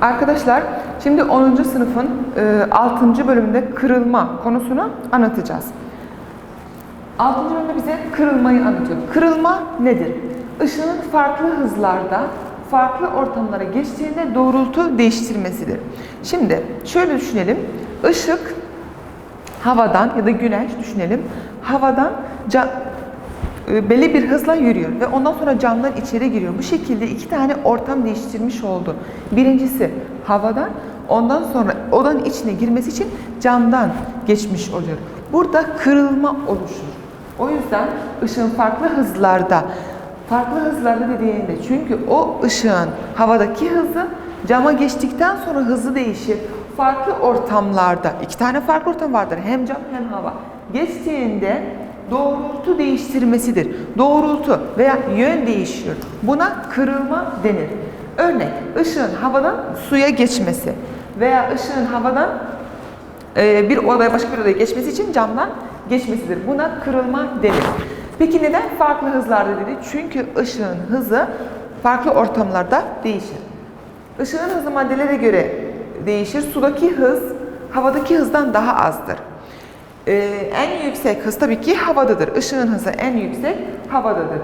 Arkadaşlar şimdi 10. sınıfın 6. bölümünde kırılma konusunu anlatacağız. 6. bölümde bize kırılmayı anlatıyor. Kırılma nedir? Işığın farklı hızlarda, farklı ortamlara geçtiğinde doğrultu değiştirmesidir. Şimdi şöyle düşünelim. Işık havadan ya da güneş düşünelim. Havadan belli bir hızla yürüyor ve ondan sonra camdan içeri giriyor. Bu şekilde iki tane ortam değiştirmiş oldu. Birincisi havadan, ondan sonra odanın içine girmesi için camdan geçmiş oluyor. Burada kırılma oluşur. O yüzden ışığın farklı hızlarda dediğinde, çünkü o ışığın havadaki hızı cama geçtikten sonra hızı değişir. Farklı ortamlarda, iki tane farklı ortam vardır. Hem cam hem hava. Geçtiğinde doğrultu değiştirmesidir. Doğrultu veya yön değişiyor. Buna kırılma denir. Örnek, ışığın havadan suya geçmesi veya ışığın havadan bir odaya başka bir odaya geçmesi için camdan geçmesidir. Buna kırılma denir. Peki neden farklı hızlarda dedi? Çünkü ışığın hızı farklı ortamlarda değişir. Işığın hızı maddelere göre değişir. Sudaki hız havadaki hızdan daha azdır. En yüksek hız tabii ki havadadır. Işığın hızı en yüksek havadadır.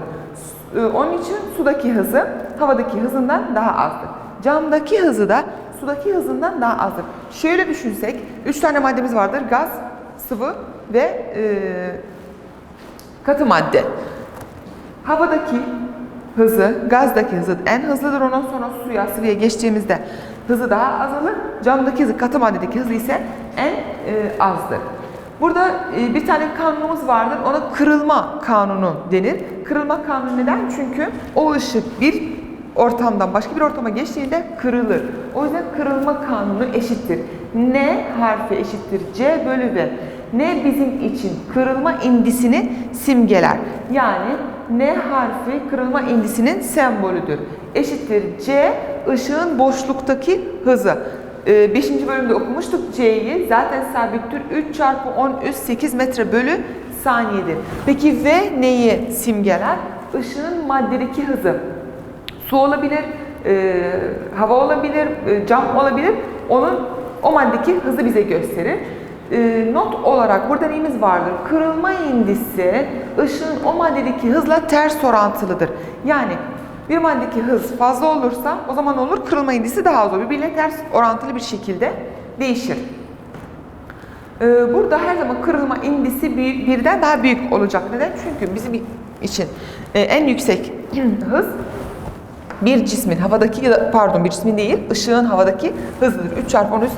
Onun için sudaki hızı havadaki hızından daha azdır. Camdaki hızı da sudaki hızından daha azdır. Şöyle düşünsek, 3 tane maddemiz vardır. Gaz, sıvı ve katı madde. Havadaki hızı, gazdaki hızı en hızlıdır. Ondan sonra suya, sıvıya geçtiğimizde hızı daha azalır. Camdaki hızı, katı maddedeki hızı ise en azdır. Burada bir tane kanunumuz vardır. Ona kırılma kanunu denir. Kırılma kanunu neden? Çünkü o ışık bir ortamdan başka bir ortama geçtiğinde kırılır. O yüzden kırılma kanunu eşittir. N harfi eşittir C bölü V. N bizim için kırılma indisini simgeler. Yani N harfi kırılma indisinin sembolüdür. Eşittir C ışığın boşluktaki hızı. 5. bölümde okumuştuk C'yi. Zaten sabittir. 3 çarpı 10 üst 8 metre bölü saniyedir. Peki V neyi simgeler? Işığın maddedeki hızı. Su olabilir, hava olabilir, cam olabilir. O maddedeki hızı bize gösterir. Not olarak burada neyimiz vardır? Kırılma indisi ışığın o maddedeki hızla ters orantılıdır. Yani bir maddedeki hız fazla olursa o zaman olur? Kırılma indisi daha az olur. Birbirine ters orantılı bir şekilde değişir. Burada her zaman kırılma indisi birden daha büyük olacak. Neden? Çünkü bizim için en yüksek hız bir cismin havadaki ya da pardon bir cismin değil, ışığın havadaki hızıdır. 3 çarpı 10 üst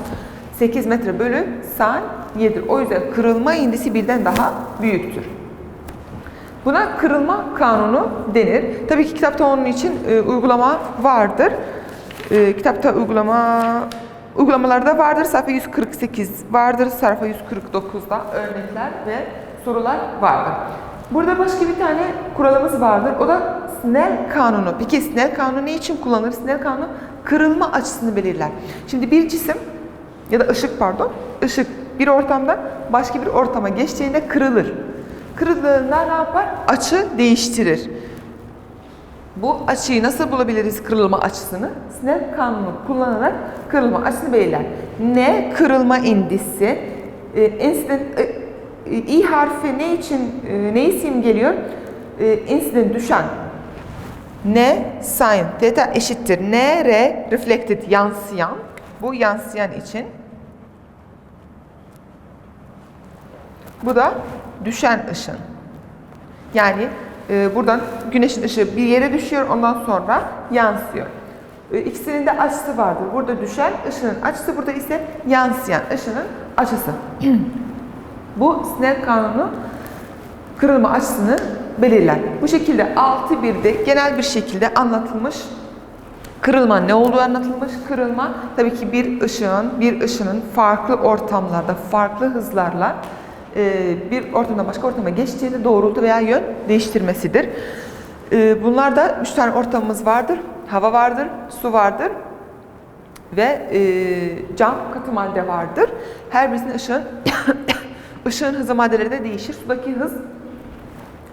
8 metre bölü saniyedir. O yüzden kırılma indisi birden daha büyüktür. Buna kırılma kanunu denir. Tabii ki kitapta onun için uygulama vardır. Kitapta uygulamalarda vardır. Sayfa 148 vardır. Sayfa 149'da örnekler ve sorular vardır. Burada başka bir tane kuralımız vardır. O da Snell kanunu. Peki Snell kanunu ne için kullanılır? Snell kanunu kırılma açısını belirler. Şimdi bir cisim ya da ışık bir ortamda başka bir ortama geçtiğinde kırılır. Kırıldığında ne yapar? Açı değiştirir. Bu açıyı nasıl bulabiliriz, kırılma açısını? Snell kanunu kullanarak kırılma açısını belirler. Ne kırılma indisi? İ harfi ne için, neyi simgeliyor? Incident düşen. N sin theta eşittir. N R reflected yansıyan. Bu yansıyan için. Bu da düşen ışın. Yani buradan güneşin ışığı bir yere düşüyor, ondan sonra yansıyor. İkisinin de açısı vardır. Burada düşen ışının açısı, burada ise yansıyan ışının açısı. Bu Snell kanunu kırılma açısını belirler. Bu şekilde 6.1'de genel bir şekilde anlatılmış. Kırılma ne olduğu anlatılmış. Kırılma tabii ki bir ışının farklı ortamlarda, farklı hızlarla bir ortamdan başka ortama geçtiğinde doğrultu veya yön değiştirmesidir. Bunlarda 3 tane ortamımız vardır. Hava vardır, su vardır ve cam, katı madde vardır. Her birisinin ışığın hızı maddeleri de değişir. Sudaki hız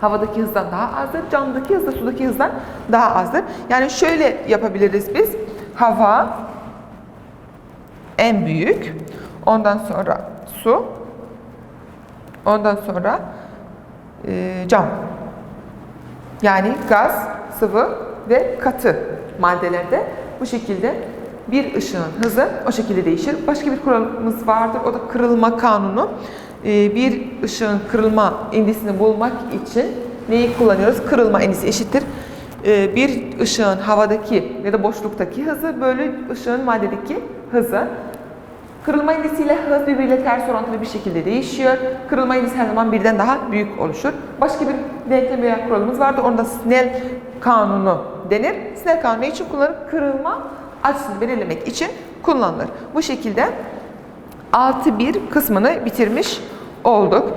havadaki hızdan daha azdır. Camdaki hız da sudaki hızdan daha azdır. Yani şöyle yapabiliriz biz. Hava, en büyük. Ondan sonra su. Ondan sonra cam. Yani gaz, sıvı ve katı maddelerde bu şekilde bir ışığın hızı o şekilde değişir. Başka bir kuralımız vardır. O da kırılma kanunu. Bir ışığın kırılma indisini bulmak için neyi kullanıyoruz? Kırılma indisi eşittir bir ışığın havadaki ya da boşluktaki hızı bölü ışığın maddedeki hızı. Kırılma indisiyle hız birbiriyle ters orantılı bir şekilde değişiyor. Kırılma indisi her zaman birden daha büyük oluşur. Başka bir denklem veya kuralımız vardı. Onda Snell kanunu denir. Snell kanunu için kullanılır? Kırılma açısını belirlemek için kullanılır. Bu şekilde 6.1 kısmını bitirmiş olduk.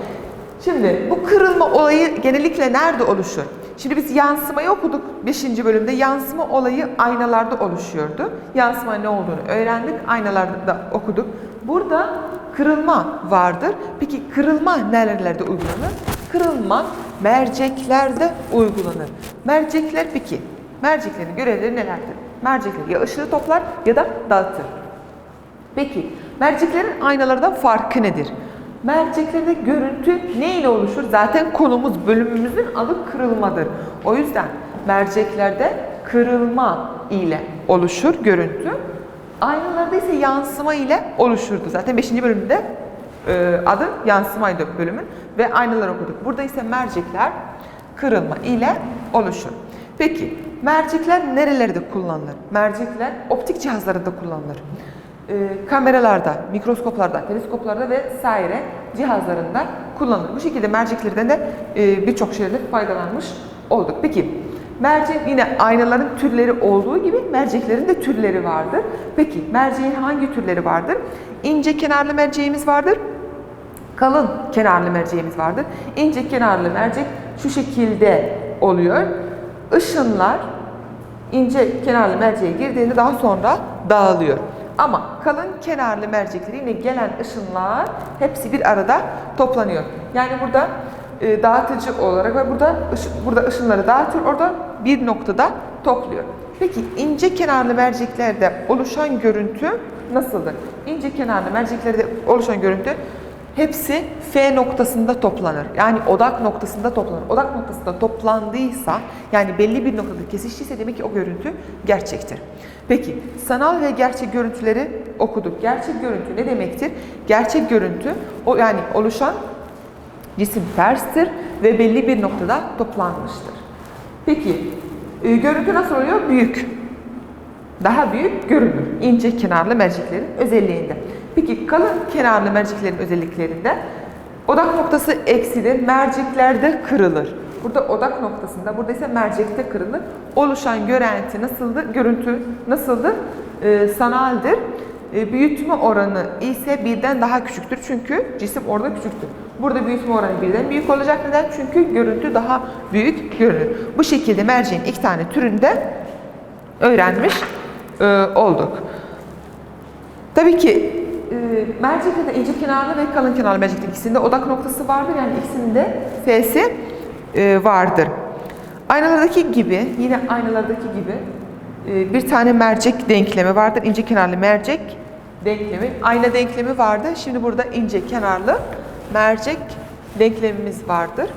Şimdi bu kırılma olayı genellikle nerede oluşur? Şimdi biz yansımayı okuduk 5. bölümde. Yansıma olayı aynalarda oluşuyordu. Yansıma ne olduğunu öğrendik. Aynalarda da okuduk. Burada kırılma vardır. Peki kırılma nerelerde uygulanır? Kırılma merceklerde uygulanır. Mercekler peki, merceklerin görevleri nelerdir? Mercekler ya ışığı toplar ya da dağıtır. Peki merceklerin aynalardan farkı nedir? Merceklerde görüntü ne ile oluşur? Zaten konumuz, bölümümüzün adı kırılmadır. O yüzden merceklerde kırılma ile oluşur görüntü. Aynalarda ise yansıma ile oluşurdu. Zaten 5. bölümde adı yansımaydı bölümün ve aynalar okuduk. Burada ise mercekler kırılma ile oluşur. Peki mercekler nerelerde kullanılır? Mercekler optik cihazlarında kullanılır. Kameralarda, mikroskoplarda, teleskoplarda vesaire cihazlarında kullanılır. Bu şekilde merceklerden de birçok şeyde faydalanmış olduk. Peki mercek yine aynaların türleri olduğu gibi merceklerin de türleri vardır. Peki merceğin hangi türleri vardır? İnce kenarlı merceğimiz vardır. Kalın kenarlı merceğimiz vardır. İnce kenarlı mercek şu şekilde oluyor. Işınlar ince kenarlı merceğe girdiğinde daha sonra dağılıyor. Ama kalın kenarlı mercekleri yine gelen ışınlar hepsi bir arada toplanıyor. Yani burada dağıtıcı olarak ve burada ışınları dağıtır, orada bir noktada topluyor. Peki ince kenarlı merceklerde oluşan görüntü nasıldır? İnce kenarlı merceklerde oluşan görüntü hepsi F noktasında toplanır. Yani odak noktasında toplanır. Odak noktasında toplandıysa, yani belli bir noktada kesiştiyse demek ki o görüntü gerçektir. Peki, sanal ve gerçek görüntüleri okuduk. Gerçek görüntü ne demektir? Gerçek görüntü, yani oluşan cisim terstir ve belli bir noktada toplanmıştır. Peki, görüntü nasıl oluyor? Büyük. Daha büyük görünür. İnce kenarlı merceklerin özelliğinde. Peki kalın kenarlı merceklerin özelliklerinde odak noktası eksilir, merceklerde kırılır. Burada odak noktasında, burada ise mercekte kırılır. Oluşan görüntü nasıldır? Sanaldir. Büyütme oranı ise birden daha küçüktür. Çünkü cisim orada küçüktür. Burada büyütme oranı birden büyük olacak. Neden? Çünkü görüntü daha büyük görünür. Bu şekilde merceğin iki tane türünde öğrenmiş olduk. Tabii ki mercekte de ince kenarlı ve kalın kenarlı mercekte ikisinde odak noktası vardır. Yani ikisinde F'si vardır. Aynalardaki gibi, yine aynalardaki gibi bir tane mercek denklemi vardır. İnce kenarlı mercek denklemi, ayna denklemi vardı. Şimdi burada ince kenarlı mercek denklemimiz vardır.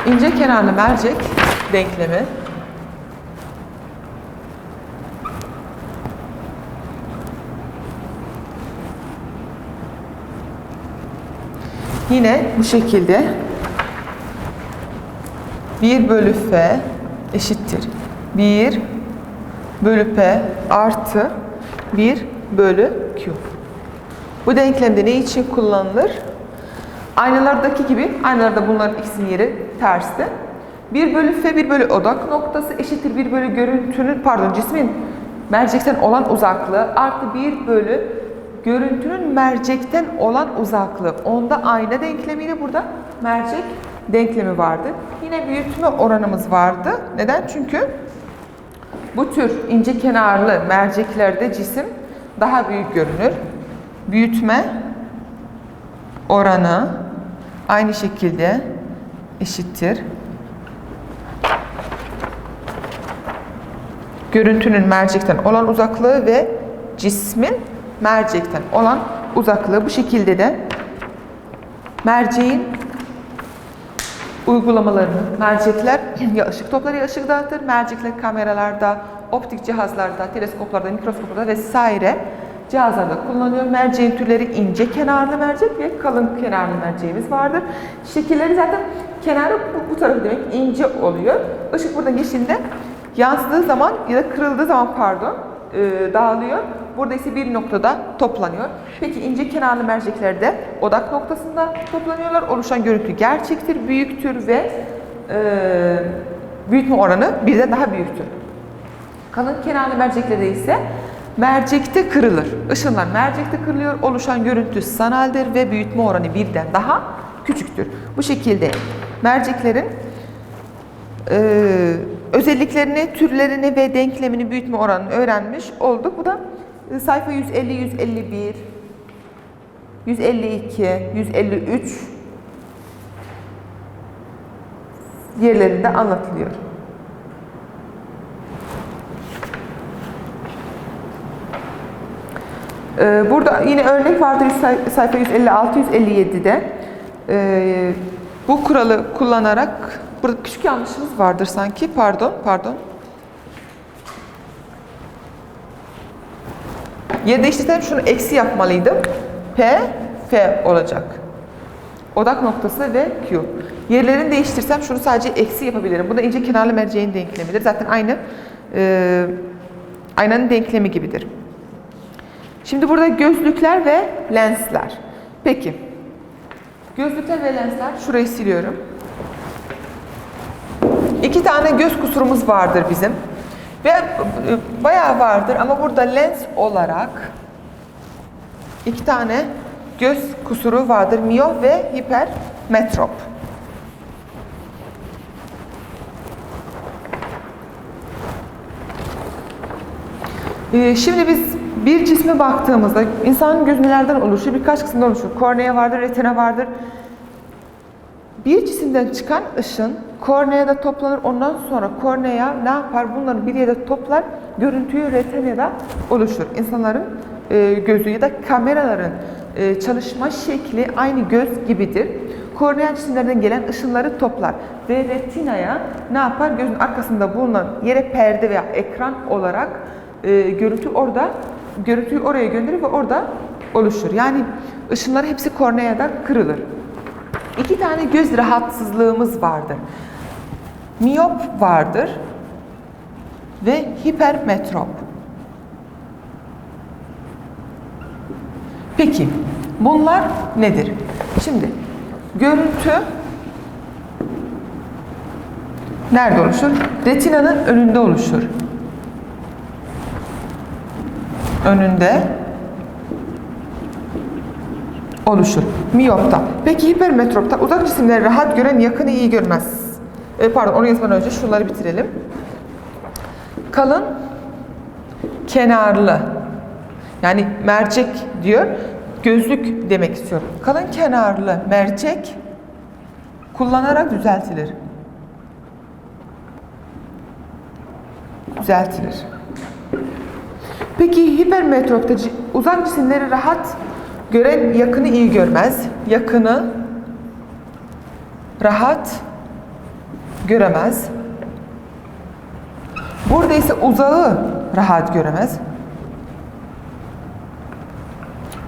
İnce kenarlı mercek denklemi yine bu şekilde 1 bölü F eşittir 1 bölü P artı 1 bölü Q. Bu denklemde ne için kullanılır? Aynalardaki gibi, aynalarda bunların ikisinin yeri tersti. 1 bölü F, 1 bölü odak noktası eşittir 1 bölü görüntünün, cismin mercekten olan uzaklığı artı 1 bölü görüntünün mercekten olan uzaklığı. Onda ayna denklemiyle burada mercek denklemi vardı. Yine büyütme oranımız vardı. Neden? Çünkü bu tür ince kenarlı merceklerde cisim daha büyük görünür. Büyütme oranı aynı şekilde eşittir. Görüntünün mercekten olan uzaklığı ve cismin mercekten olan uzaklığı. Bu şekilde de merceğin uygulamalarını, mercekler ya ışık topları ya ışık dağıtır. Mercekler kameralarda, optik cihazlarda, teleskoplarda, mikroskoplarda vesaire cihazlarda kullanılıyor. Merceğin türleri ince kenarlı mercek ve kalın kenarlı merceğimiz vardır. Şekilleri zaten kenarı bu tarafı demek ince oluyor. Işık burada yeşilde yansıdığı zaman ya da kırıldığı zaman dağılıyor. Burada ise bir noktada toplanıyor. Peki ince kenarlı merceklerde odak noktasında toplanıyorlar. Oluşan görüntü gerçektir, büyüktür ve büyütme oranı birden daha büyüktür. Kalın kenarlı merceklerde ise mercekte kırılır. Işınlar mercekte kırılıyor. Oluşan görüntü sanaldir ve büyütme oranı birden daha küçüktür. Bu şekilde merceklerin özelliklerini, türlerini ve denklemini, büyütme oranını öğrenmiş olduk. Bu da sayfa 150, 151, 152, 153 yerlerinde anlatılıyor. Burada yine örnek vardır sayfa 156, 157'de. Bu kuralı kullanarak, burada küçük yanlışımız vardır sanki. Pardon. Yer değiştirsem şunu eksi yapmalıydım. P, F olacak. Odak noktası ve Q. Yerlerini değiştirsem şunu sadece eksi yapabilirim. Bu da ince kenarlı merceğin denklemidir. Zaten aynanın denklemi gibidir. Şimdi burada gözlükler ve lensler. Peki. Gözlükler ve lensler. Şurayı siliyorum. 2 tane göz kusurumuz vardır bizim. Ve bayağı vardır ama burada lens olarak 2 tane göz kusuru vardır. Miyop ve hipermetrop. Şimdi biz bir cisme baktığımızda insanın gözü nelerden oluşur? Birkaç kısımdan oluşur. Kornea vardır, retina vardır. Bir cisimden çıkan ışın korneada toplanır. Ondan sonra kornea ne yapar? Bunları bir yere toplar. Görüntüyü retinada oluşur. İnsanların gözü ya da kameraların çalışma şekli aynı göz gibidir. Kornea cisimlerden gelen ışınları toplar ve retinaya ne yapar? Gözün arkasında bulunan yere perde veya ekran olarak görüntüyü oraya gönderir ve orada oluşur. Yani ışınlar hepsi korneada kırılır. 2 tane göz rahatsızlığımız vardır. Miyop vardır ve hipermetrop. Peki bunlar nedir? Şimdi görüntü nerede oluşur? Retinanın önünde oluşur. Önünde oluşur. Miyopta. Peki hipermetropta uzak cisimleri rahat gören, yakını iyi görmez. Onu yazmadan önce şunları bitirelim. Kalın kenarlı. Yani mercek diyor. Gözlük demek istiyorum. Kalın kenarlı mercek kullanarak düzeltilir. Peki hipermetropta uzak cisimleri rahat gören, yakını iyi görmez. Yakını rahat göremez. Burada ise uzağı rahat göremez.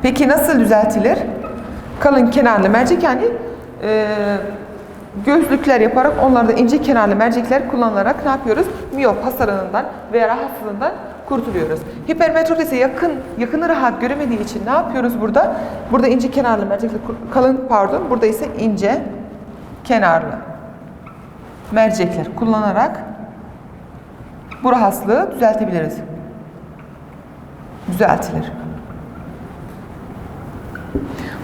Peki nasıl düzeltilir? Kalın kenarlı mercek, yani gözlükler yaparak, onlarda ince kenarlı mercekler kullanılarak ne yapıyoruz? Miyop hastalığından veya rahatsızlığından kurtuluyoruz. Hipermetrop ise yakını rahat göremediği için ne yapıyoruz burada? Burada ince kenarlı mercekler, burada ise ince kenarlı mercekler kullanarak bu rahatsızlığı düzeltebiliriz. Düzeltilir.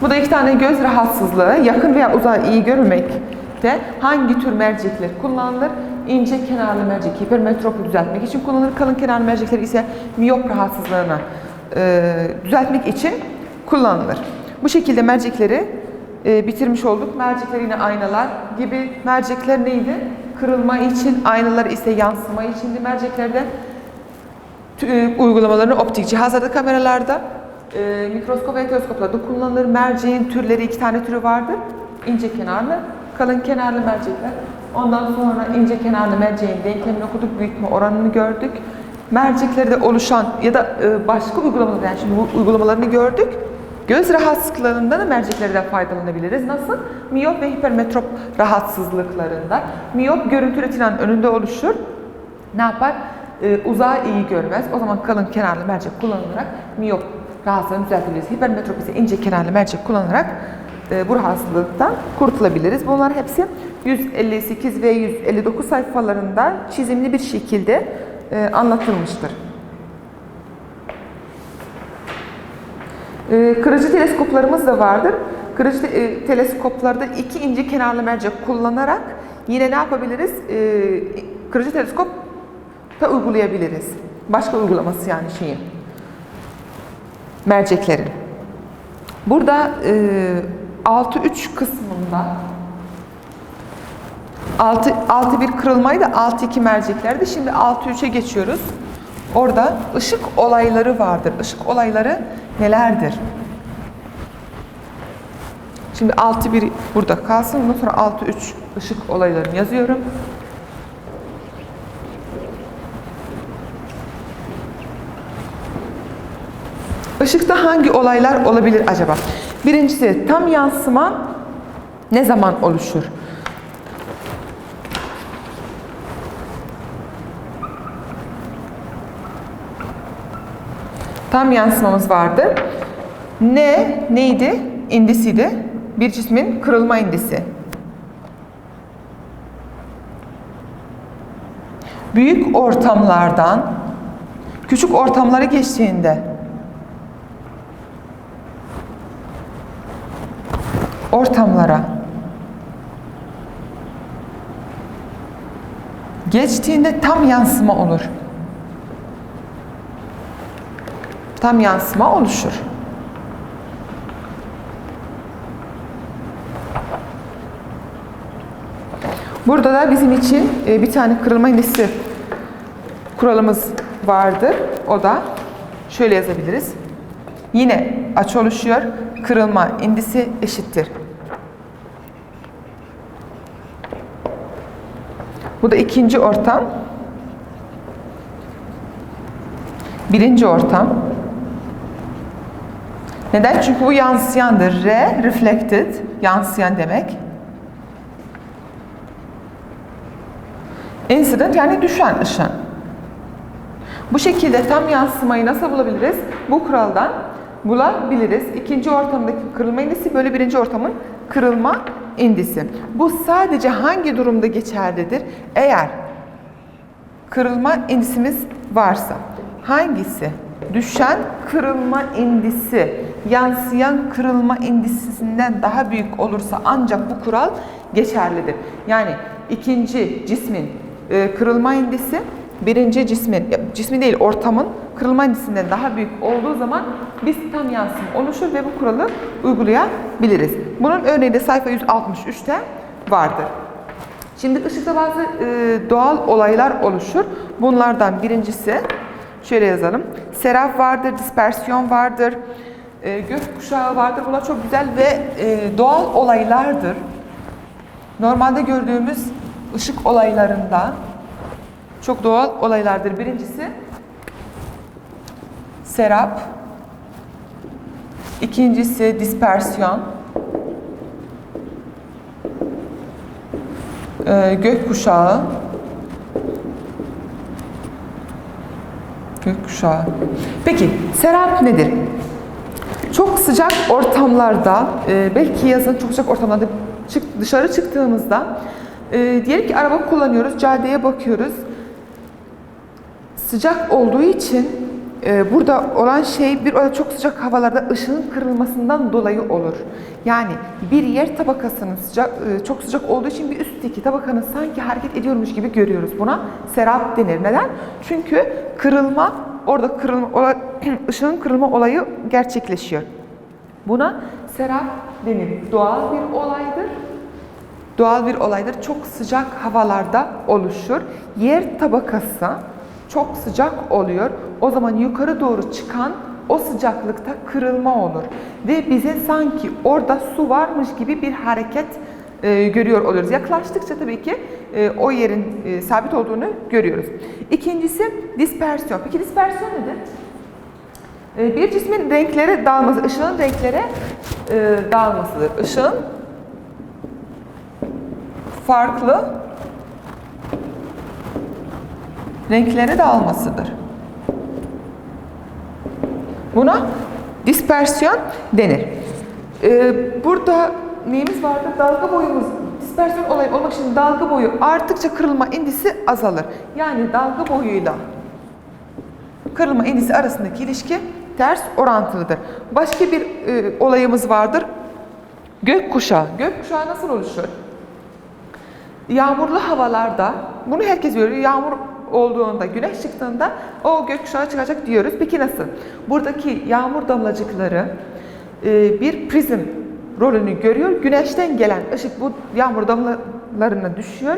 Bu da 2 tane göz rahatsızlığı, yakın veya uzağı iyi görmekte hangi tür mercekler kullanılır? İnce kenarlı mercek hipermetropu düzeltmek için kullanılır. Kalın kenarlı mercekler ise miyop rahatsızlığını düzeltmek için kullanılır. Bu şekilde mercekleri bitirmiş olduk. Mercekler yine aynalar gibi. Mercekler neydi? Kırılma için, aynalar ise yansıma içindi merceklerde. Uygulamalarını optik cihazlarda, kameralarda, mikroskop ve teleskoplarda kullanılır. Merceğin türleri, 2 tane türü vardır. İnce kenarlı, kalın kenarlı mercekler. Ondan sonra ince kenarlı merceğin denklemini okuduk, büyütme oranını gördük. Merceklerde oluşan ya da başka uygulamalar, yani şimdi bu uygulamalarını gördük. Göz rahatsızlıklarında da merceklerden faydalanabiliriz. Nasıl? Miyop ve hipermetrop rahatsızlıklarında. Miyop görüntü retinanın önünde oluşur. Ne yapar? Uzağı iyi görmez. O zaman kalın kenarlı mercek kullanılarak miyop rahatsızlığını düzeltebiliriz. Hipermetrop ise ince kenarlı mercek kullanarak bu rahatsızlıktan kurtulabiliriz. Bunlar hepsi 158 ve 159 sayfalarında çizimli bir şekilde anlatılmıştır. Kırıcı teleskoplarımız da vardır. Kırıcı teleskoplarda 2 ince kenarlı mercek kullanarak yine ne yapabiliriz? Kırıcı teleskop da uygulayabiliriz. Başka uygulaması yani merceklerin. Burada 6-3 kısmında 6-1 kırılmaydı, 6-2 merceklerdi. Şimdi 6-3'e geçiyoruz. Orada ışık olayları vardır. Işık olayları nelerdir? Şimdi 6-1 burada kalsın. Ondan sonra 6-3 ışık olaylarını yazıyorum. Işıkta hangi olaylar olabilir acaba? Birincisi, tam yansıma ne zaman oluşur? Tam yansımamız vardı. Neydi? İndisiydi. Bir cismin kırılma indisi. Büyük ortamlardan küçük ortamlara geçtiğinde tam yansıma olur. Tam yansıma oluşur. Burada da bizim için bir tane kırılma indisi kuralımız vardır. O da şöyle yazabiliriz. Yine açı oluşuyor. Kırılma indisi eşittir. Bu da ikinci ortam. Birinci ortam. Neden? Çünkü bu yansıyandır. Reflected, yansıyan demek. Incident yani düşen ışın. Bu şekilde tam yansımayı nasıl bulabiliriz? Bu kuraldan bulabiliriz. İkinci ortamdaki kırılma indisi böyle birinci ortamın kırılma indisi. Bu sadece hangi durumda geçerlidir? Eğer kırılma indisimiz varsa. Hangisi? Düşen kırılma indisi, yansıyan kırılma indisinden daha büyük olursa ancak bu kural geçerlidir. Yani ikinci cismin kırılma indisi, birinci cismin değil ortamın kırılma indisinden daha büyük olduğu zaman biz tam yansıma oluşur ve bu kuralı uygulayabiliriz. Bunun örneği de sayfa 163'te vardır. Şimdi ışıkta bazı doğal olaylar oluşur. Bunlardan birincisi şöyle yazalım. Seraf vardır, dispersiyon vardır, gökkuşağı vardır. Bunlar çok güzel ve doğal olaylardır. Normalde gördüğümüz ışık olaylarında çok doğal olaylardır. Birincisi serap, ikincisi dispersiyon, gökkuşağı, Peki serap nedir? Çok sıcak ortamlarda, belki yazın çok sıcak ortamlarda dışarı çıktığımızda, diyelim ki araba kullanıyoruz, caddeye bakıyoruz. Sıcak olduğu için burada olan şey çok sıcak havalarda ışığın kırılmasından dolayı olur. Yani bir yer tabakasının çok sıcak olduğu için bir üstteki tabakanın sanki hareket ediyormuş gibi görüyoruz. Buna serap denir. Neden? Çünkü ışığın kırılma olayı gerçekleşiyor. Buna serap denir. Doğal bir olaydır. Doğal bir olaydır. Çok sıcak havalarda oluşur. Yer tabakası çok sıcak oluyor. O zaman yukarı doğru çıkan o sıcaklıkta kırılma olur. Ve bize sanki orada su varmış gibi bir hareket görüyor oluyoruz. Yaklaştıkça tabii ki o yerin sabit olduğunu görüyoruz. İkincisi dispersiyon. Peki dispersiyon nedir? Bir cismin renklere dağılması, ışığın renklere dağılmasıdır. Işığın farklı renklere dağılmasıdır. Buna dispersiyon denir. Burada neyimiz vardı? Dalga boyumuz, dispersiyon olayı olmak için dalga boyu arttıkça kırılma indisi azalır. Yani dalga boyuyla kırılma indisi arasındaki ilişki ters orantılıdır. Başka bir olayımız vardır. Gökkuşağı. Gökkuşağı nasıl oluşur? Yağmurlu havalarda, bunu herkes görüyor, yağmur olduğunda, güneş çıktığında o gökkuşağı çıkacak diyoruz. Peki nasıl? Buradaki yağmur damlacıkları bir prizm rolünü görüyor. Güneşten gelen ışık bu yağmur damlalarına düşüyor.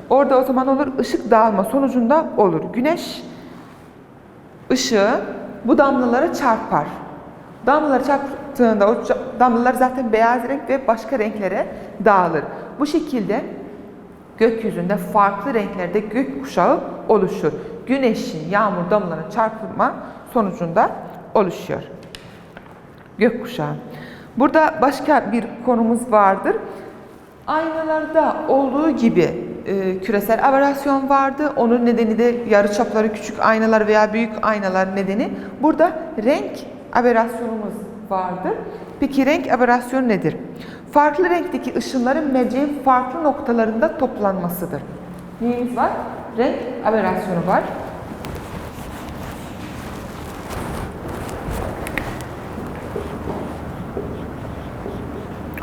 Orada o zaman olur ışık dağılma sonucunda olur. Güneş ışığı bu damlalara çarpar. Damlalara çarptığında o damlalar zaten beyaz renk ve başka renklere dağılır. Bu şekilde gökyüzünde farklı renklerde gökkuşağı oluşur. Güneşin yağmur damlalarına çarpma sonucunda oluşuyor. Gökkuşağı. Burada başka bir konumuz vardır. Aynalarda olduğu gibi küresel aberasyon vardı. Onun nedeni de yarıçapları küçük aynalar veya büyük aynalar nedeni. Burada renk aberasyonumuz vardır. Peki renk aberasyonu nedir? Farklı renkteki ışınların merceğin farklı noktalarında toplanmasıdır. Neyimiz var? Renk aberasyonu var.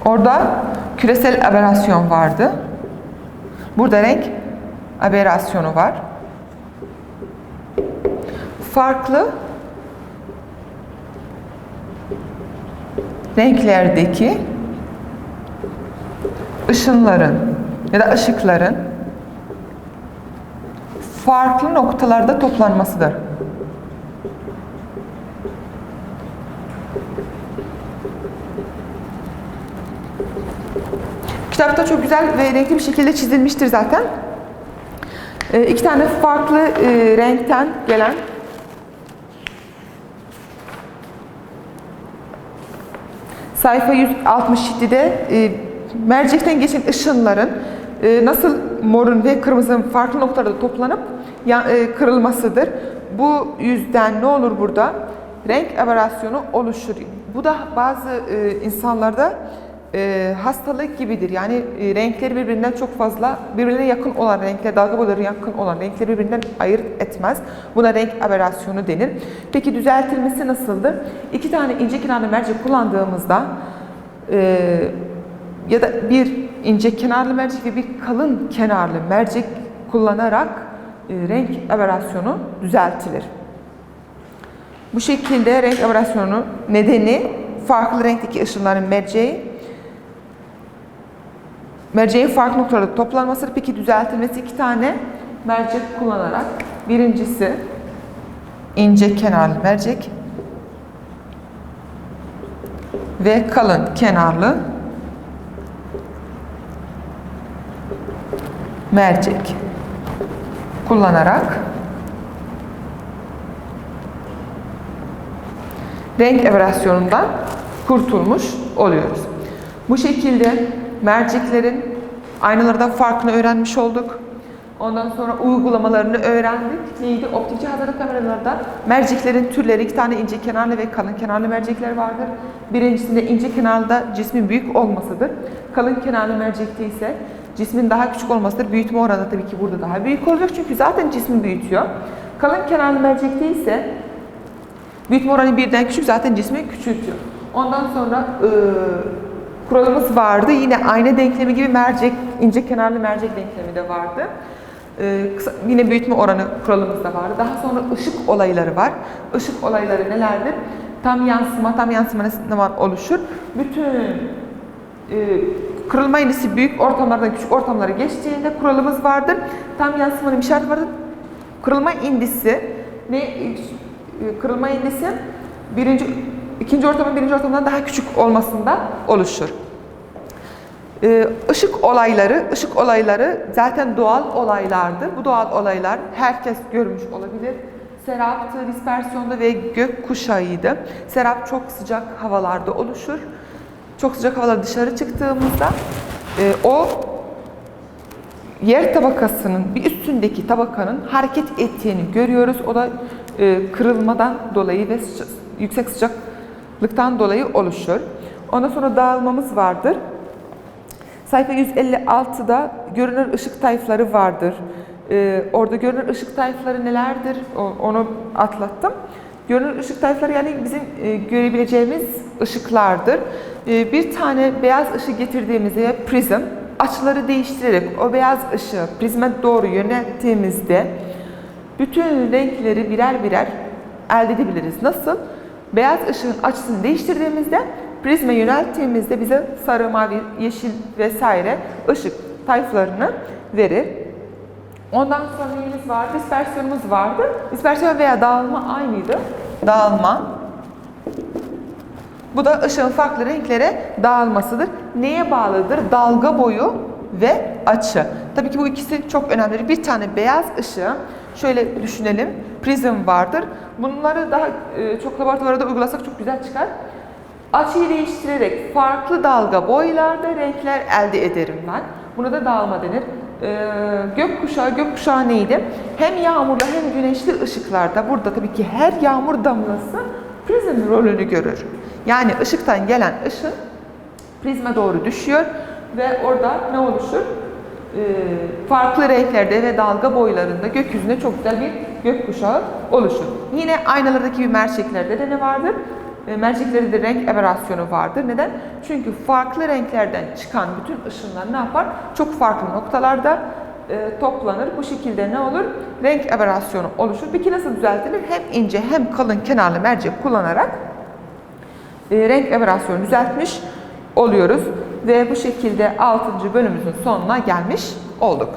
Orada küresel aberasyon vardı. Burada renk aberasyonu var. Farklı renklerdeki ışınların ya da ışıkların farklı noktalarda toplanmasıdır. Kitapta çok güzel ve renkli bir şekilde çizilmiştir zaten. İki tane farklı renkten gelen sayfa 167'de mercekten geçen ışınların nasıl morun ve kırmızının farklı noktalarda toplanıp kırılmasıdır. Bu yüzden ne olur burada? Renk aberasyonu oluşur. Bu da bazı insanlarda hastalık gibidir. Yani renkleri birbirinden çok fazla, birbirine yakın olan renkler, dalga boyları yakın olan renkleri birbirinden ayırt etmez. Buna renk aberasyonu denir. Peki düzeltilmesi nasıldır? İki tane ince kenarlı mercek kullandığımızda ya da bir ince kenarlı mercek ve bir kalın kenarlı mercek kullanarak renk aberasyonu düzeltilir. Bu şekilde renk aberasyonu nedeni farklı renkteki ışınların merceğin farklı noktalarda toplanmasıdır. Peki düzeltilmesi iki tane mercek kullanarak. Birincisi ince kenarlı mercek ve kalın kenarlı mercek kullanarak renk aberasyonundan kurtulmuş oluyoruz. Bu şekilde merceklerin aynalardan farkını öğrenmiş olduk. Ondan sonra uygulamalarını öğrendik. Neydi? Optik cihazlarda, kameralarda merceklerin türleri, iki tane ince kenarlı ve kalın kenarlı mercekler vardır. Birincisinde ince kenarda cismin büyük olmasıdır. Kalın kenarlı mercekte ise cismin daha küçük olmasıdır. Büyütme oranı tabii ki burada daha büyük olacak çünkü zaten cismi büyütüyor. Kalın kenarlı mercekte ise büyütme oranı birden küçük, zaten cismi küçültüyor. Ondan sonra kuralımız vardı. Yine ayna denklemi gibi mercek, ince kenarlı mercek denklemi de vardı. Yine büyütme oranı kuralımız da vardı. Daha sonra ışık olayları var. Işık olayları nelerdir? Tam yansıma ne zaman oluşur? Bütün kırılma indisi büyük ortamlardan küçük ortamlara geçtiğinde kuralımız vardır. Tam yansımanın bir şartı vardır. Kırılma indisi ikinci ortamın birinci ortamdan daha küçük olmasında oluşur. Işık olayları zaten doğal olaylardır. Bu doğal olaylar herkes görmüş olabilir. Seraptı, dispersiyonda ve gökkuşağıydı. Serap çok sıcak havalarda oluşur. Çok sıcak havalar dışarı çıktığımızda o yer tabakasının bir üstündeki tabakanın hareket ettiğini görüyoruz. O da kırılmadan dolayı ve yüksek sıcaklıktan dolayı oluşur. Ondan sonra dağılmamız vardır. Sayfa 156'da görünür ışık tayfları vardır. Orada görünür ışık tayfları nelerdir? Onu atlattım. Görünür ışık tayfları yani bizim görebileceğimiz ışıklardır. Bir tane beyaz ışık getirdiğimizde prizm, açıları değiştirerek o beyaz ışığı prizme doğru yönelttiğimizde bütün renkleri birer birer elde edebiliriz. Nasıl? Beyaz ışığın açısını değiştirdiğimizde prizme yönelttiğimizde bize sarı, mavi, yeşil vesaire ışık tayflarını verir. Ondan sonra neyimiz vardı? Dispersiyonumuz vardı. Dispersiyon veya dağılma aynıydı. Dağılma. Bu da ışığın farklı renklere dağılmasıdır. Neye bağlıdır? Dalga boyu ve açı. Tabii ki bu ikisi çok önemli. Bir tane beyaz ışığı şöyle düşünelim. Prizm vardır. Bunları daha çok laboratuvarda uygulasak çok güzel çıkar. Açıyı değiştirerek farklı dalga boylarda renkler elde ederim ben. Buna da dağılma denir. Gökkuşağı neydi? Hem yağmurlu hem güneşli ışıklarda burada tabii ki her yağmur damlası prizm rolünü görür. Yani ışıktan gelen ışın prizme doğru düşüyor ve orada ne oluşur? Farklı renklerde ve dalga boylarında gökyüzünde çok güzel bir gökkuşağı oluşur. Yine aynalardaki merceklerde de ne vardır? Merceklerde de renk aberrasyonu vardır. Neden? Çünkü farklı renklerden çıkan bütün ışınlar ne yapar? Çok farklı noktalarda toplanır. Bu şekilde ne olur? Renk aberrasyonu oluşur. Peki nasıl düzeltilir? Hem ince hem kalın kenarlı mercek kullanarak renk aberrasyonu düzeltmiş oluyoruz. Ve bu şekilde 6. bölümümüzün sonuna gelmiş olduk.